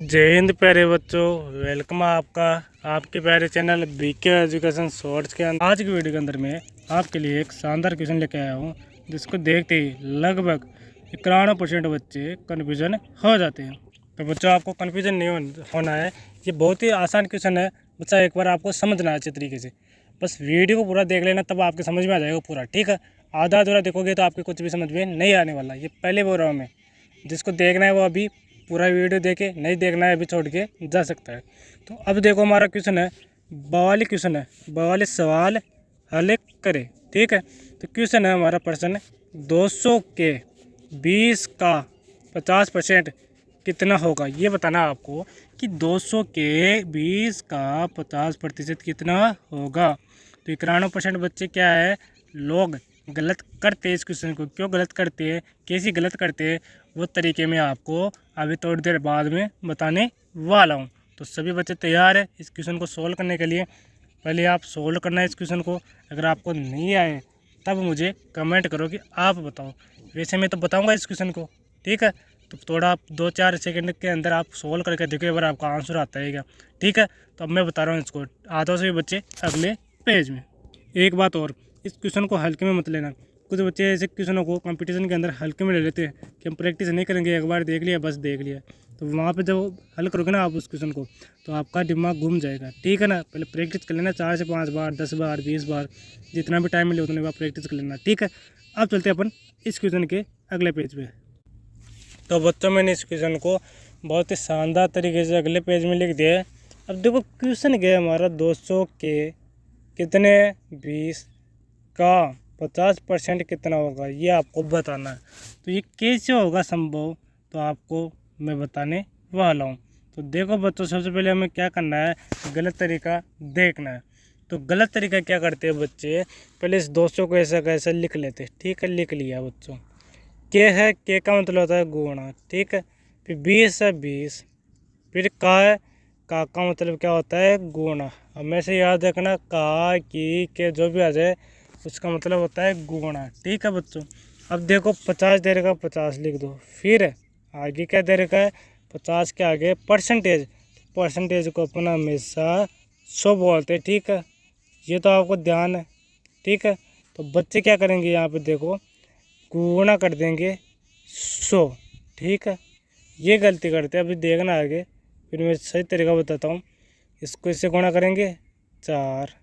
जय हिंद प्यारे बच्चों, वेलकम है आपका आपके प्यारे चैनल बीके एजुकेशन शॉर्ट्स के अंदर। आज की वीडियो के अंदर मैं आपके लिए एक शानदार क्वेश्चन लेके आया हूँ, जिसको देखते ही लगभग 91% बच्चे कन्फ्यूजन हो जाते हैं। तो बच्चों, आपको कन्फ्यूजन नहीं होना है। ये बहुत ही आसान क्वेश्चन है बच्चा, एक बार आपको समझना है अच्छे तरीके से। बस वीडियो को पूरा देख लेना, तब आपके समझ में आ जाएगा पूरा। ठीक है, आधा अधूरा देखोगे तो आपके कुछ भी समझ में नहीं आने वाला। ये पहले बोल रहा हूँ मैं, जिसको देखना है वो अभी पूरा वीडियो देखे, नहीं देखना है अभी छोड़ के जा सकता है। तो अब देखो, हमारा क्वेश्चन है, बवाली क्वेश्चन है, बवाली सवाल हल करे। ठीक है, तो क्वेश्चन है हमारा प्रश्न, 200 के 20 का 50% कितना होगा। ये बताना है आपको कि 200 के 20 का 50% कितना होगा। तो 91% बच्चे क्या है, लोग गलत करते हैं। इस क्वेश्चन को क्यों गलत करते हैं, कैसे गलत करते हैं, वो तरीके में आपको अभी थोड़ी देर बाद में बताने वाला हूँ। तो सभी बच्चे तैयार है इस क्वेश्चन को सोल्व करने के लिए। पहले आप सोल्व करना है इस क्वेश्चन को। अगर आपको नहीं आए तब मुझे कमेंट करो कि आप बताओ। वैसे मैं तो बताऊँगा इस क्वेश्चन को, ठीक है। तो थोड़ा आप 2-4 सेकंड के अंदर आप सोल्व करके देखो, एक बार आपका आंसर आता है क्या। ठीक है, तो अब मैं बता रहा हूँ इसको। आधों से भी बच्चे अगले पेज में। एक बात और, इस क्वेश्चन को हल्के में मत लेना। कुछ बच्चे ऐसे क्वेश्चनों को कंपटीशन के अंदर हल्के में ले लेते हैं कि हम प्रैक्टिस नहीं करेंगे, एक बार देख लिया बस देख लिया। तो वहाँ पे जब हल करोगे ना आप उस क्वेश्चन को, तो आपका दिमाग घूम जाएगा। ठीक है ना, पहले प्रैक्टिस कर लेना 4 से 5 बार, 10 बार, 20 बार, जितना भी टाइम मिले उतने बार प्रैक्टिस कर लेना। ठीक है, अब चलते हैं अपन इस क्वेश्चन के अगले पेज पे। तो बच्चों, मैंने इस क्वेश्चन को बहुत ही शानदार तरीके से अगले पेज में लिख दिया है। अब देखो, क्वेश्चन क्या है हमारा, 200 के कितने 20 का 50% कितना होगा, ये आपको बताना है। तो ये कैसे होगा संभव, तो आपको मैं बताने वाला हूँ। तो देखो बच्चों, सबसे पहले हमें क्या करना है, गलत तरीका देखना है। तो गलत तरीका क्या करते हैं बच्चे, पहले इस 200 को ऐसा कैसे लिख लेते हैं। ठीक है, लिख लिया बच्चों। के है, के का मतलब होता है गुणा। ठीक है, फिर 20 है 20, फिर का है, का मतलब क्या होता है, गुणा। हमेशा याद रखना, का की के जो भी आ जाए उसका मतलब होता है गुणा। ठीक है बच्चों, अब देखो 50 दे रखा, 50 लिख दो। फिर आगे क्या दे रखा है, 50 के आगे परसेंटेज। परसेंटेज को अपना हमेशा 100 बोलते हैं। ठीक है, ये तो आपको ध्यान है। ठीक है, तो बच्चे क्या करेंगे, यहाँ पे देखो गुणा कर देंगे 100। ठीक है, ये गलती करते हैं, अभी देखना आगे, फिर मैं सही तरीका बताता हूँ। इसको इससे गुणा करेंगे 4,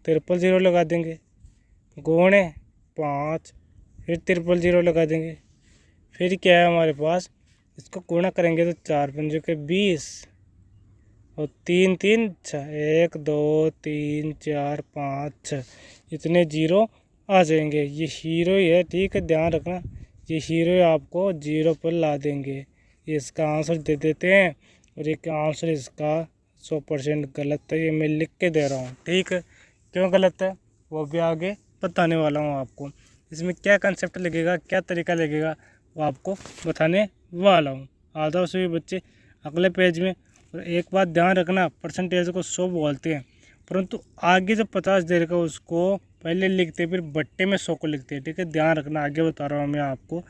000 लगा देंगे, गुणे 5, फिर 000 लगा देंगे। फिर क्या है हमारे पास, इसको गुणा करेंगे तो 4 पंजों के 20 और 3 3 6, 1 2 3 4 5 6, इतने जीरो आ जाएंगे। ये हीरो ही है। ठीक है, ध्यान रखना, ये हीरो आपको जीरो पर ला देंगे। ये इसका आंसर दे देते हैं, और एक आंसर इसका 100% गलत है। ये मैं लिख के दे रहा हूँ। ठीक है, क्यों गलत है वो भी आगे बताने वाला हूँ आपको। इसमें क्या कंसेप्ट लगेगा, क्या तरीका लगेगा, वो आपको बताने वाला हूँ। आधा से भी बच्चे अगले पेज में। और एक बात ध्यान रखना, परसेंटेज को 100 बोलते हैं, परंतु आगे जो 50 दे रखा उसको पहले लिखते हैं, फिर बट्टे में 100 को लिखते हैं। ठीक है, ध्यान रखना, आगे बता रहा हूँ मैं आपको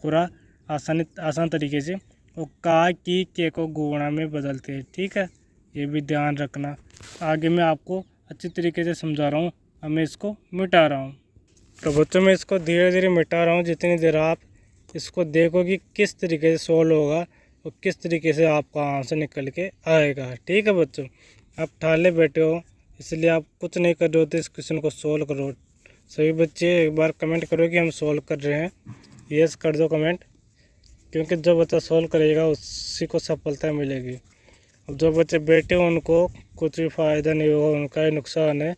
पूरा आसान तरीके से। और का की के को गुणा में बदलते हैं। ठीक है, ये भी ध्यान रखना। आगे मैं आपको अच्छी तरीके से समझा रहा हूँ। अब मैं इसको मिटा रहा हूँ। तो बच्चों, मैं इसको धीरे धीरे मिटा रहा हूँ। जितनी देर आप इसको देखो कि किस तरीके से सोल्व होगा और किस तरीके से आपका आंसर निकल के आएगा। ठीक है बच्चों, आप ठाले बैठे हो इसलिए आप कुछ नहीं कर रहे हो, तो इस क्वेश्चन को सोल्व करो। सभी बच्चे एक बार कमेंट करो कि हम सोल्व कर रहे हैं। यस कर दो कमेंट, क्योंकि जो बच्चा सोल्व करेगा उसी को सफलता मिलेगी। अब जो बच्चे बैठे हो उनको कुछ भी फ़ायदा नहीं होगा, उनका ही नुकसान है,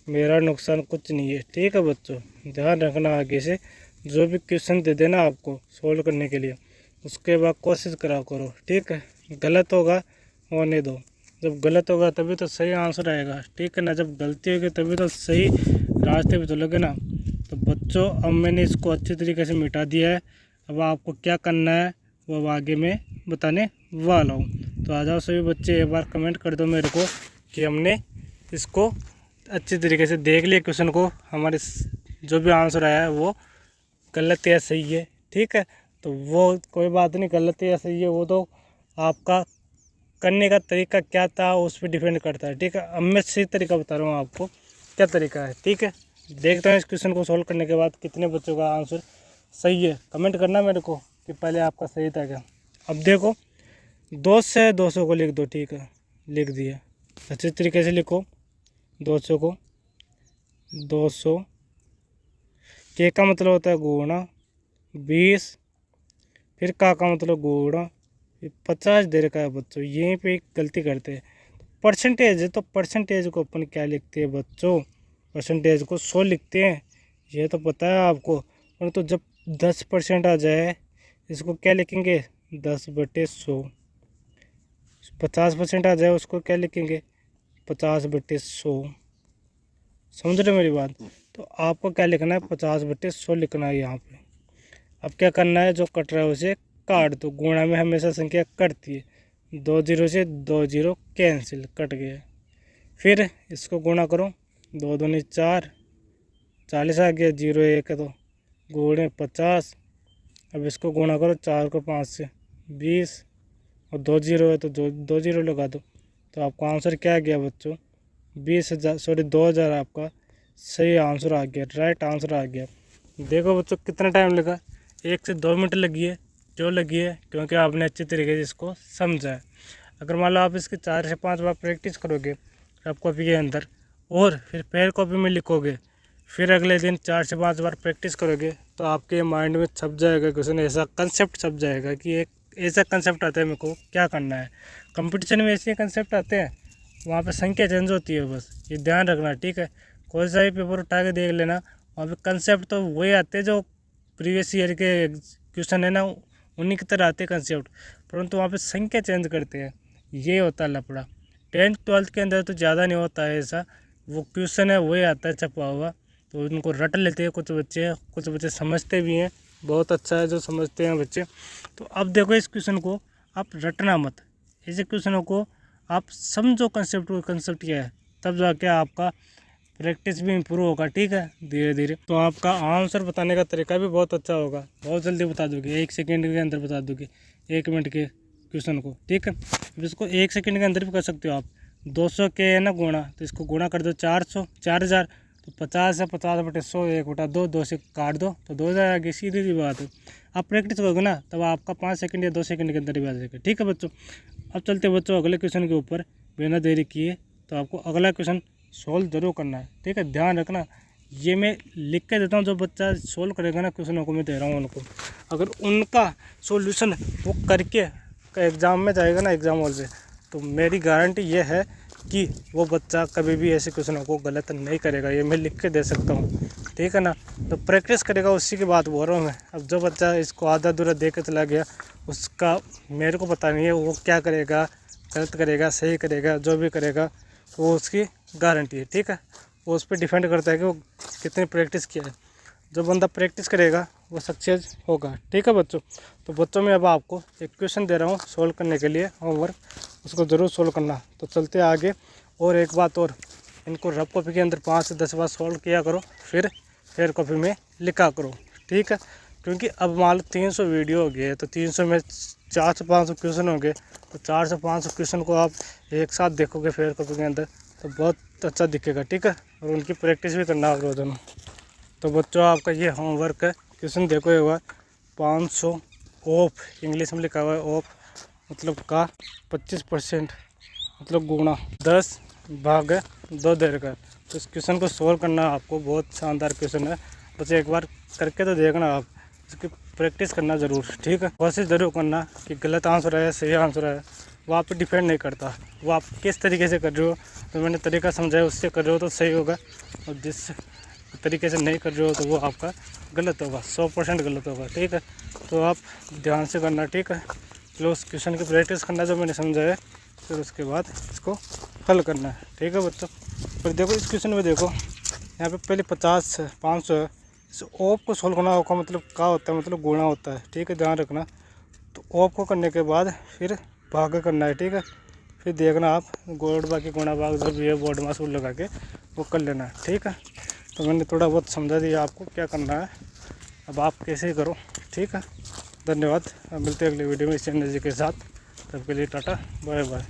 मेरा नुकसान कुछ नहीं है। ठीक है बच्चों, ध्यान रखना, आगे से जो भी क्वेश्चन दे देना आपको सोल्व करने के लिए, उसके बाद कोशिश करा करो। ठीक है, गलत होगा होने दो, जब गलत होगा तभी तो सही आंसर आएगा। ठीक है ना, जब गलती होगी तभी तो सही रास्ते पे चलोगे ना। तो बच्चों, अब मैंने इसको अच्छी तरीके से मिटा दिया है। अब आपको क्या करना है वो आगे मैं बताने वाला हूँ। तो आ जाओ सभी बच्चे, एक बार कमेंट कर दो मेरे को कि हमने इसको अच्छी तरीके से देख लिया क्वेश्चन को, हमारे जो भी आंसर आया है वो गलत या सही है। ठीक है, तो वो कोई बात नहीं, गलत या सही है वो तो आपका करने का तरीका क्या था उस पर डिपेंड करता है, ठीक है। अब मैं सही तरीका बता रहा हूँ आपको क्या तरीका है, ठीक है। देखते हैं इस क्वेश्चन को सॉल्व करने के बाद कितने बच्चों का आंसर सही है। कमेंट करना मेरे को कि पहले आपका सही था क्या। अब देखो 2 से 200 को लिख दो, ठीक है, लिख दिया। अच्छे तरीके से लिखो 200 को। 200 के का मतलब होता है गुणा 20, फिर का मतलब गुणा 50 दे रखा है बच्चों। यहीं पे एक गलती करते हैं, परसेंटेज है तो परसेंटेज को अपन क्या लिखते हैं बच्चों, परसेंटेज को 100 लिखते हैं, ये तो पता है आपको। परंतु जब 10% आ जाए इसको क्या लिखेंगे 10/100। 50% आ जाए उसको क्या लिखेंगे 50/100। समझ रहे मेरी बात। तो आपको क्या लिखना है 50/100 लिखना है यहाँ पे। अब क्या करना है, जो कट रहा है उसे काट दो। गुणा में हमेशा संख्या कटती है, 2 0 से 2 0 कैंसिल, कट गया। फिर इसको गुणा करो, 2 दूनी 4, 40 आ गया, 0 1 है तो गुणे 50। अब इसको गुणा करो 4 को 5 से 20, और 2 0 है तो 2 0 लगा दो। तो आपका आंसर क्या आ गया बच्चों 20,000 आपका सही आंसर आ गया, राइट आंसर आ गया। देखो बच्चों कितना टाइम लगा, 1 से 2 मिनट लगी है। क्यों लगी है, क्योंकि आपने अच्छी तरीके से इसको समझा है। अगर मान लो आप इसके 4 से 5 बार प्रैक्टिस करोगे रफ कॉपी के अंदर, और फिर पेयर कॉपी में लिखोगे, फिर अगले दिन 4 से 5 बार प्रैक्टिस करोगे, तो आपके माइंड में छप जाएगा क्वेश्चन, ऐसा कंसेप्ट छप जाएगा कि एक ऐसा कंसेप्ट आता है मेरे को क्या करना है। कंपटीशन में ऐसे कंसेप्ट आते हैं, वहाँ पे संख्या चेंज होती है, बस ये ध्यान रखना, ठीक है। कोई सा भी पेपर उठा के देख लेना, वहाँ पे कंसेप्ट तो वही आते हैं जो प्रीवियस ईयर के क्वेश्चन है ना, उन्हीं की तरह आते हैं कंसेप्ट, परंतु वहाँ पे संख्या चेंज करते हैं, ये होता है लफड़ा। 10th 12th के अंदर तो ज़्यादा नहीं होता है ऐसा, वो क्वेश्चन है वही आता है छपा हुआ, तो उनको रट लेते हैं कुछ बच्चे समझते भी हैं, बहुत अच्छा है जो समझते हैं बच्चे। तो अब देखो इस क्वेश्चन को आप रटना मत, ऐसे क्वेश्चनों को आप समझो कंसेप्ट क्या है, तब जाके आपका प्रैक्टिस भी इम्प्रूव होगा, ठीक है, धीरे धीरे। तो आपका आंसर बताने का तरीका भी बहुत अच्छा होगा, बहुत जल्दी बता दोगे, 1 सेकेंड के अंदर बता दोगे 1 मिनट के क्वेश्चन को, ठीक है। अब इसको 1 सेकेंड के अंदर भी कर सकते हो आप। 200 के है ना गुणा, तो इसको गुणा कर दो 4000, तो 50 है 50/100, 1/2, 2 से काट दो तो 2000 आ गई, सीधी सी बात है। आप प्रैक्टिस करोगे ना तब आपका 5 सेकंड या 2 सेकंड के अंदर ही आ जाएगा, ठीक है बच्चों। अब चलते बच्चों अगले क्वेश्चन के ऊपर, बिना देरी किए। तो आपको अगला क्वेश्चन सोल्व जरूर करना है, ठीक है, ध्यान रखना। ये मैं लिख के देता हूँ, जो बच्चा सोल्व करेगा ना क्वेश्चनों को मैं दे रहा हूँ उनको, अगर उनका सोल्यूशन वो करके एग्ज़ाम में जाएगा ना एग्ज़ाम हॉल से, तो मेरी गारंटी ये है कि वो बच्चा कभी भी ऐसे क्वेश्चनों को गलत नहीं करेगा, ये मैं लिख के दे सकता हूँ, ठीक है ना। तो प्रैक्टिस करेगा, उसी की बात बोल रहा हूँ मैं। अब जो बच्चा इसको आधा अधूरा दे के चला गया, उसका मेरे को पता नहीं है वो क्या करेगा, गलत करेगा सही करेगा, जो भी करेगा वो उसकी गारंटी है, ठीक है। वो उस पर डिपेंड करता है कि वो कितनी प्रैक्टिस किया है। जो बंदा प्रैक्टिस करेगा वो सक्सेस होगा, ठीक है बच्चों। तो बच्चों में अब आपको एक क्वेश्चन दे रहा हूँ सोल्व करने के लिए, होमवर्क, उसको ज़रूर सोल्व करना। तो चलते आगे। और एक बात और, इनको रफ कॉपी के अंदर 5 से 10 बार सोल्व किया करो, फिर फेयर कॉपी में लिखा करो, ठीक है। क्योंकि अब मान लो 300 वीडियो हो गए, तो 300 में 400 से 500 क्वेश्चन होंगे, तो 400 से 500 क्वेश्चन को आप एक साथ देखोगे फेयर कॉपी के अंदर, तो बहुत अच्छा दिखेगा, ठीक है। और उनकी प्रैक्टिस भी करना होगा रोजाना। तो बच्चों आपका ये होमवर्क है, क्वेश्चन देखो एक बार। 500 ऑफ, इंग्लिश में लिखा हुआ है ऑफ, मतलब का 25%, मतलब गुणा 10/2 दे रखा है। तो इस क्वेश्चन को सोल्व करना आपको, बहुत शानदार क्वेश्चन है, बस एक बार करके तो देखना आप, इसकी प्रैक्टिस करना ज़रूर, ठीक है। कोशिश ज़रूर करना कि गलत आंसर है सही आंसर है, वो आप पे डिपेंड नहीं करता, वो आप किस तरीके से कर रहे हो। तो मैंने तरीका समझाया उससे कर रहे हो तो सही होगा, और जिस तरीके से नहीं कर रहे हो तो वो आपका गलत होगा, 100% गलत होगा, ठीक है। तो आप ध्यान से करना, ठीक है। चलो उस क्वेश्चन की प्रैक्टिस करना जो मैंने समझाया, फिर उसके बाद इसको हल करना है, ठीक है बच्चों। पर देखो इस क्वेश्चन में देखो, यहाँ पे पहले 50 है 500 है, इस ऑफ को सोल्व करना होगा, मतलब क्या होता है, मतलब गुणा होता है, ठीक है, ध्यान रखना। तो ऑफ को करने के बाद फिर भाग करना है, ठीक है। फिर देखना आप गोड़ बाकी गुणा भाग जो भी है बोर्ड मास लगा के वो कर लेना है, ठीक है। तो मैंने थोड़ा बहुत समझा दिया आपको क्या करना है, अब आप कैसे करो, ठीक है। धन्यवाद, मिलते हैं अगले वीडियो में इस एनर्जी के साथ। तब के लिए टाटा बाय बाय।